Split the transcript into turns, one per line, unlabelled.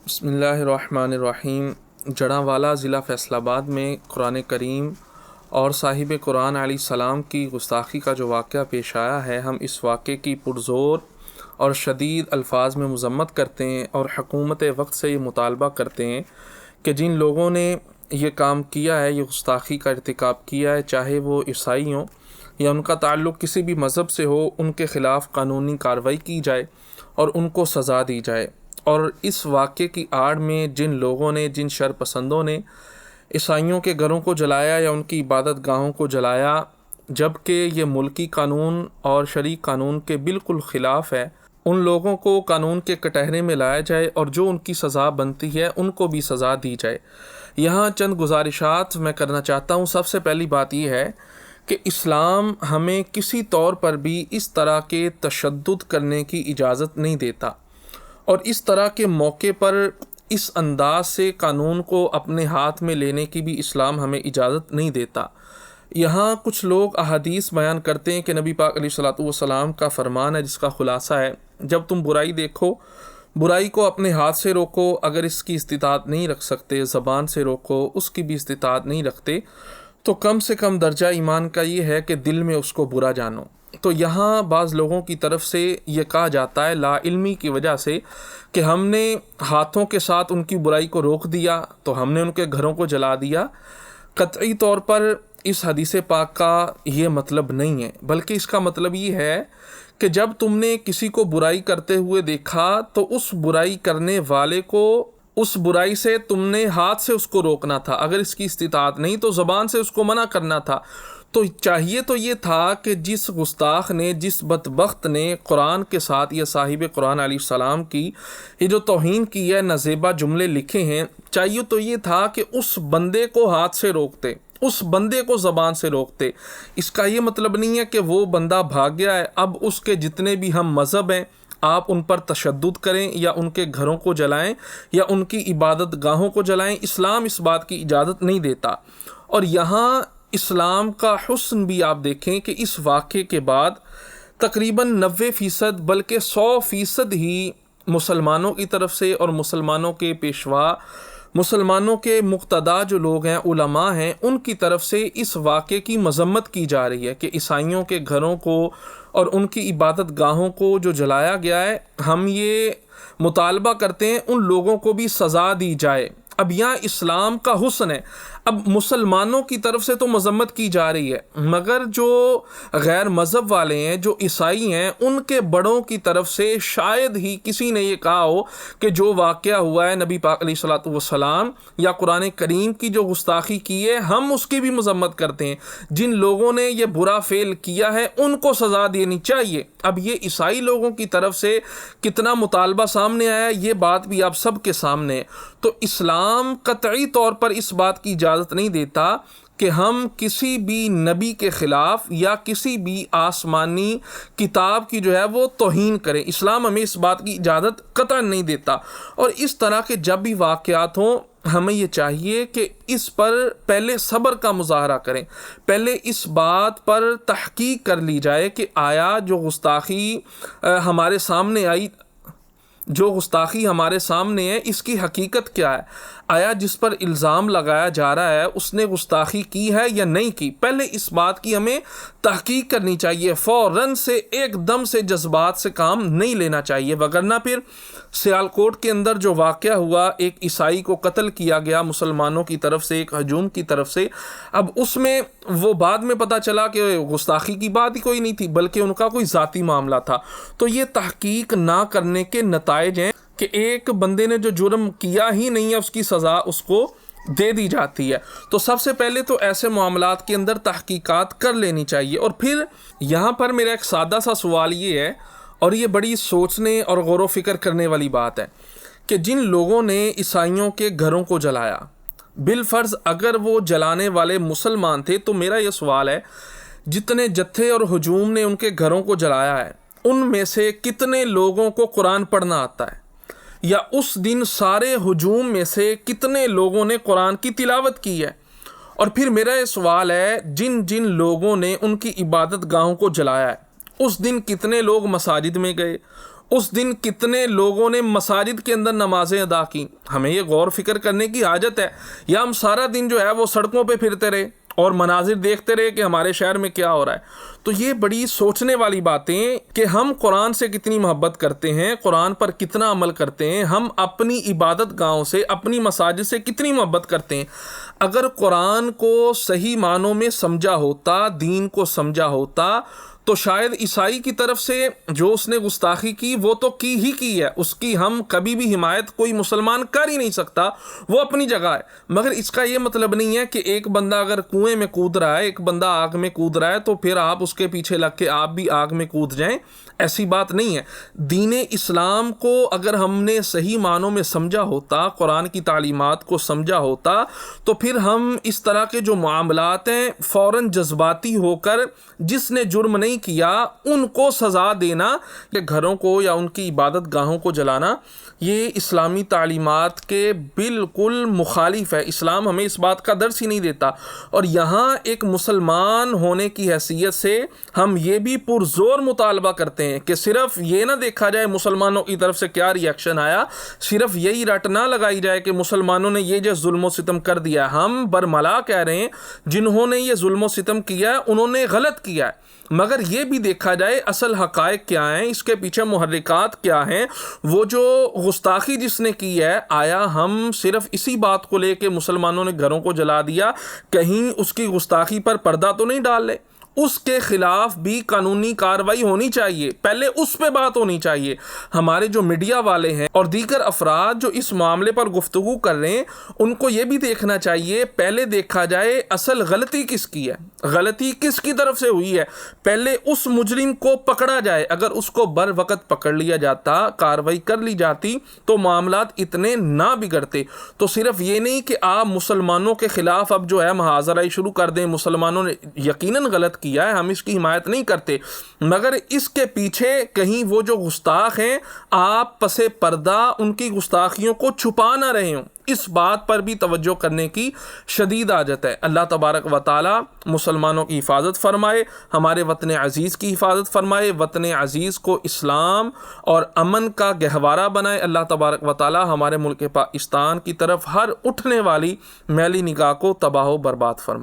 بسم اللہ الرحمن الرحیم۔ جڑاں ضلع فیصل آباد میں قرآن کریم اور صاحب قرآن علیہ السلام کی گستاخی کا جو واقعہ پیش آیا ہے، ہم اس واقعے کی پرزور اور شدید الفاظ میں مذمت کرتے ہیں اور حکومت وقت سے یہ مطالبہ کرتے ہیں کہ جن لوگوں نے یہ کام کیا ہے، یہ گستاخی کا ارتکاب کیا ہے، چاہے وہ عیسائی ہوں یا ان کا تعلق کسی بھی مذہب سے ہو، ان کے خلاف قانونی کارروائی کی جائے اور ان کو سزا دی جائے۔ اور اس واقعے کی آڑ میں جن لوگوں نے، جن شر پسندوں نے عیسائیوں کے گھروں کو جلایا یا ان کی عبادت گاہوں کو جلایا، جبکہ یہ ملکی قانون اور شرعی قانون کے بالکل خلاف ہے، ان لوگوں کو قانون کے کٹہرے میں لایا جائے اور جو ان کی سزا بنتی ہے ان کو بھی سزا دی جائے۔ یہاں چند گزارشات میں کرنا چاہتا ہوں۔ سب سے پہلی بات یہ ہے کہ اسلام ہمیں کسی طور پر بھی اس طرح کے تشدد کرنے کی اجازت نہیں دیتا، اور اس طرح کے موقع پر اس انداز سے قانون کو اپنے ہاتھ میں لینے کی بھی اسلام ہمیں اجازت نہیں دیتا۔ یہاں کچھ لوگ احادیث بیان کرتے ہیں کہ نبی پاک علیہ الصلوۃ والسلام کا فرمان ہے، جس کا خلاصہ ہے، جب تم برائی دیکھو، برائی کو اپنے ہاتھ سے روکو، اگر اس کی استطاعت نہیں رکھ سکتے، زبان سے روکو، اس کی بھی استطاعت نہیں رکھتے، تو کم سے کم درجہ ایمان کا یہ ہے کہ دل میں اس کو برا جانو۔ تو یہاں بعض لوگوں کی طرف سے یہ کہا جاتا ہے لا علمی کی وجہ سے کہ ہم نے ہاتھوں کے ساتھ ان کی برائی کو روک دیا تو ہم نے ان کے گھروں کو جلا دیا۔ قطعی طور پر اس حدیث پاک کا یہ مطلب نہیں ہے، بلکہ اس کا مطلب یہ ہے کہ جب تم نے کسی کو برائی کرتے ہوئے دیکھا تو اس برائی کرنے والے کو اس برائی سے تم نے ہاتھ سے اس کو روکنا تھا، اگر اس کی استطاعت نہیں تو زبان سے اس کو منع کرنا تھا۔ تو چاہیے تو یہ تھا کہ جس گستاخ نے، جس بدبخت نے قرآن کے ساتھ یا صاحب قرآن علیہ السلام کی یہ جو توہین کی ہے، نازیبا جملے لکھے ہیں، چاہیے تو یہ تھا کہ اس بندے کو ہاتھ سے روکتے، اس بندے کو زبان سے روکتے۔ اس کا یہ مطلب نہیں ہے کہ وہ بندہ بھاگ گیا ہے، اب اس کے جتنے بھی ہم مذہب ہیں آپ ان پر تشدد کریں یا ان کے گھروں کو جلائیں یا ان کی عبادت گاہوں کو جلائیں۔ اسلام اس بات کی اجازت نہیں دیتا۔ اور یہاں اسلام کا حسن بھی آپ دیکھیں کہ اس واقعے کے بعد تقریباً 90% بلکہ 100% ہی مسلمانوں کی طرف سے اور مسلمانوں کے پیشوا، مسلمانوں کے مقتدا جو لوگ ہیں، علماء ہیں، ان کی طرف سے اس واقعے کی مذمت کی جا رہی ہے کہ عیسائیوں کے گھروں کو اور ان کی عبادت گاہوں کو جو جلایا گیا ہے، ہم یہ مطالبہ کرتے ہیں ان لوگوں کو بھی سزا دی جائے۔ اب یہاں اسلام کا حسن ہے۔ اب مسلمانوں کی طرف سے تو مذمت کی جا رہی ہے، مگر جو غیر مذہب والے ہیں، جو عیسائی ہیں، ان کے بڑوں کی طرف سے شاید ہی کسی نے یہ کہا ہو کہ جو واقعہ ہوا ہے نبی پاک علیہ الصلوۃ والسلام یا قرآن کریم کی جو گستاخی کی ہے، ہم اس کی بھی مذمت کرتے ہیں۔ جن لوگوں نے یہ برا فعل کیا ہے ان کو سزا دینی چاہیے۔ اب یہ عیسائی لوگوں کی طرف سے کتنا مطالبہ سامنے آیا، یہ بات بھی آپ سب کے سامنے ہے۔ تو اسلام قطعی طور پر اس بات کی اجازت نہیں دیتا کہ ہم کسی بھی نبی کے خلاف یا کسی بھی آسمانی کتاب کی جو ہے وہ توہین کریں۔ اسلام ہمیں اس بات کی اجازت قطعاً نہیں دیتا۔ اور اس طرح کے جب بھی واقعات ہوں، ہمیں یہ چاہیے کہ اس پر پہلے صبر کا مظاہرہ کریں، پہلے اس بات پر تحقیق کر لی جائے کہ آیا جو گستاخی ہمارے سامنے آئی، جو گستاخی ہمارے سامنے ہے، اس کی حقیقت کیا ہے؟ آیا جس پر الزام لگایا جا رہا ہے اس نے گستاخی کی ہے یا نہیں کی؟ پہلے اس بات کی ہمیں تحقیق کرنی چاہیے، فوراً سے ایک دم سے جذبات سے کام نہیں لینا چاہیے، وگرنہ پھر سیالکوٹ کے اندر جو واقعہ ہوا، ایک عیسائی کو قتل کیا گیا مسلمانوں کی طرف سے، ایک ہجوم کی طرف سے، اب اس میں وہ بعد میں پتہ چلا کہ گستاخی کی بات ہی کوئی نہیں تھی، بلکہ ان کا کوئی ذاتی معاملہ تھا۔ تو یہ تحقیق نہ کرنے کے نتائج ہیں کہ ایک بندے نے جو جرم کیا ہی نہیں ہے اس کی سزا اس کو دے دی جاتی ہے۔ تو سب سے پہلے تو ایسے معاملات کے اندر تحقیقات کر لینی چاہیے۔ اور پھر یہاں پر میرا ایک سادہ سا سوال یہ ہے، اور یہ بڑی سوچنے اور غور و فکر کرنے والی بات ہے، کہ جن لوگوں نے عیسائیوں کے گھروں کو جلایا، بالفرض اگر وہ جلانے والے مسلمان تھے، تو میرا یہ سوال ہے جتنے جتھے اور ہجوم نے ان کے گھروں کو جلایا ہے، ان میں سے کتنے لوگوں کو قرآن پڑھنا آتا ہے؟ یا اس دن سارے ہجوم میں سے کتنے لوگوں نے قرآن کی تلاوت کی ہے؟ اور پھر میرا یہ سوال ہے جن جن لوگوں نے ان کی عبادت گاہوں کو جلایا ہے، اس دن کتنے لوگ مساجد میں گئے، اس دن کتنے لوگوں نے مساجد کے اندر نمازیں ادا کی. ہمیں یہ غور فکر کرنے کی حاجت ہے. یا ہم سارا دن جو ہے وہ سڑکوں پہ پھرتے رہے اور مناظر دیکھتے رہے کہ ہمارے شہر میں کیا ہو رہا ہے. تو یہ بڑی سوچنے والی باتیں کہ ہم قرآن سے کتنی محبت کرتے ہیں, قرآن پر کتنا عمل کرتے ہیں, ہم اپنی عبادت گاہوں سے, اپنی مساجد سے کتنی محبت کرتے ہیں. اگر قرآن کو صحیح معنوں میں سمجھا ہوتا, دین کو سمجھا ہوتا, تو شاید عیسائی کی طرف سے جو اس نے گستاخی کی وہ تو کی ہے, اس کی ہم کبھی بھی حمایت کوئی مسلمان کر ہی نہیں سکتا, وہ اپنی جگہ ہے. مگر اس کا یہ مطلب نہیں ہے کہ ایک بندہ اگر کنویں میں کود رہا ہے, ایک بندہ آگ میں کود رہا ہے, تو پھر آپ اس کے پیچھے لگ کے آپ بھی آگ میں کود جائیں. ایسی بات نہیں ہے. دین اسلام کو اگر ہم نے صحیح معنوں میں سمجھا ہوتا, قرآن کی تعلیمات کو سمجھا ہوتا, تو پھر ہم اس طرح کے جو معاملات ہیں فوراً جذباتی ہو کر جس نے جرم نہیں کیا ان کو سزا دینا, کہ گھروں کو یا ان کی عبادت گاہوں کو جلانا, یہ اسلامی تعلیمات کے بالکل مخالف ہے. اسلام ہمیں اس بات کا درس ہی نہیں دیتا. اور یہاں ایک مسلمان ہونے کی حیثیت سے ہم یہ بھی پرزور مطالبہ کرتے ہیں کہ صرف یہ نہ دیکھا جائے مسلمانوں کی طرف سے کیا ری ایکشن آیا, صرف یہی رٹ نہ لگائی جائے کہ مسلمانوں نے یہ جو ظلم و ستم کر دیا. ہم برملا کہہ رہے ہیں جنہوں نے یہ ظلم و ستم کیا ہے انہوں نے غلط کیا ہے, مگر یہ بھی دیکھا جائے اصل حقائق کیا ہیں, اس کے پیچھے محرکات کیا ہیں. وہ جو گستاخی جس نے کی ہے, آیا ہم صرف اسی بات کو لے کے مسلمانوں نے گھروں کو جلا دیا, کہیں اس کی گستاخی پر پردہ تو نہیں ڈال لے؟ اس کے خلاف بھی قانونی کارروائی ہونی چاہیے, پہلے اس پہ بات ہونی چاہیے. ہمارے جو میڈیا والے ہیں اور دیگر افراد جو اس معاملے پر گفتگو کر رہے ہیں, ان کو یہ بھی دیکھنا چاہیے, پہلے دیکھا جائے اصل غلطی کس کی ہے, غلطی کس کی طرف سے ہوئی ہے, پہلے اس مجرم کو پکڑا جائے. اگر اس کو بر وقت پکڑ لیا جاتا, کارروائی کر لی جاتی, تو معاملات اتنے نہ بگڑتے. تو صرف یہ نہیں کہ آپ مسلمانوں کے خلاف اب جو ہے محاذرائی شروع کر دیں, مسلمانوں نے یقیناً غلط کیا ہے, ہم اس کی حمایت نہیں کرتے, مگر اس کے پیچھے کہیں وہ جو گستاخ ہیں آپ پس پردہ ان کی گستاخیوں کو چھپا نہ رہے ہوں, اس بات پر بھی توجہ کرنے کی شدید حاجت ہے. اللہ تبارک و تعالی مسلمانوں کی حفاظت فرمائے, ہمارے وطن عزیز کی حفاظت فرمائے, وطن عزیز کو اسلام اور امن کا گہوارہ بنائے. اللہ تبارک و تعالی ہمارے ملک پاکستان کی طرف ہر اٹھنے والی میلی نگاہ کو تباہ و برباد فرمائے.